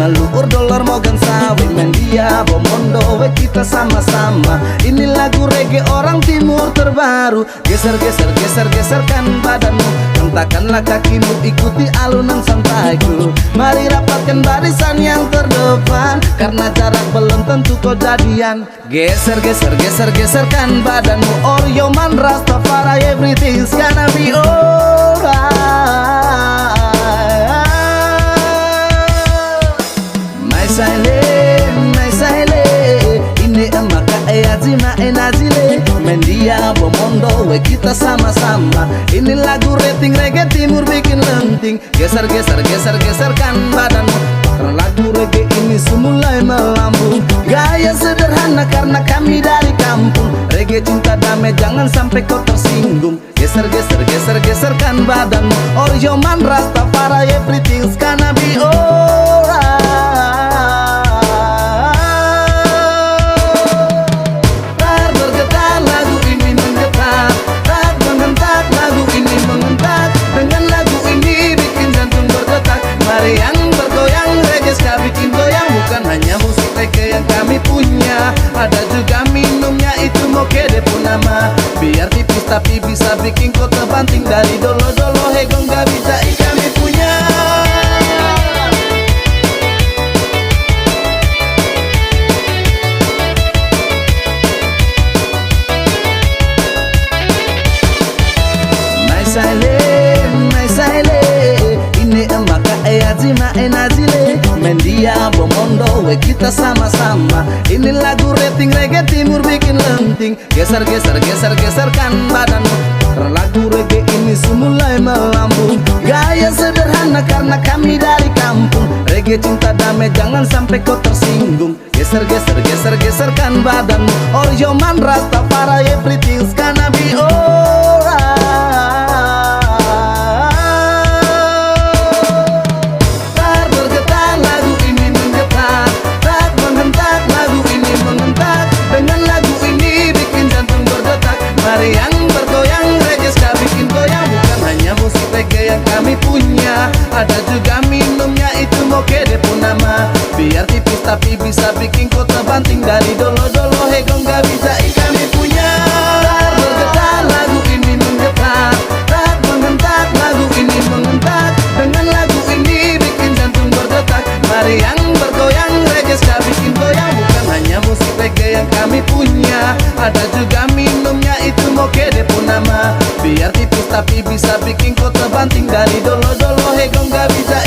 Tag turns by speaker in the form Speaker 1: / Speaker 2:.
Speaker 1: Maluur dolar mogan sawi mendia bomondo we kita sama-sama. Ini lagu reggae orang timur terbaru. Geser geser geser geserkan badanmu, hentakanlah kakimu, ikuti alunan santaiku. Mari rapatkan barisan yang terdepan, karena jarak belum tentu kau jadian. Geser geser geser geserkan badanmu, or yo man Rastafari, everything's gonna be alright. Ini emaka azima enazile mendia bomondo we kita sama-sama. Ini lagu rating reggae timur bikin lenting. Geser geser geser geserkan badanmu, karena lagu reggae ini semulai melambung. Gaya sederhana karena kami dari kampung. Reggae cinta damai jangan sampai kau tersinggung. Geser geser geser geserkan badanmu, or yo man Rastafari, everything's gonna be alright. Mari yang bergoyang, reggae ska bikin goyang. Bukan hanya musik reggae yang kami punya, ada juga minumnya, itu moke de punama. Biar tipis tapi bisa bikin kau terbanting. Dari dolo-dolo hegong gak bisa kami punya. My silent, ini emaka azima enazile mendia bomondo we kita sama-sama. Ini lagu rating reggae timur bikin lenting. Geser geser geser geserkan badanmu, karena lagu reggae ini semulai melambung. Gaya sederhana karena kami dari kampung. Reggae cinta damai jangan sampai kau tersinggung. Geser geser geser geserkan badanmu, or yo man Rastafari, everything's gonna be alright. Mari yang bergoyang, reggae ska bikin goyang. Bukan hanya musik reggae yang kami punya, ada juga minumnya, itu moke de punama. Biar tipis tapi bisa bikin kau terbanting. Dari dolo-dolo hegong gak bisa kami punya. Tak bergetar, lagu ini menggetar. Tak menghentak, lagu ini mengentak. Dengan lagu ini bikin jantung berdetak. Mari yang bergoyang, reggae ska bikin goyang. Bukan hanya musik reggae yang kami punya, ada juga minumnya, itu moke de punama. Biar tipis tapi bisa bikin kau terbanting. Dari dolo-dolo hegong gak bisa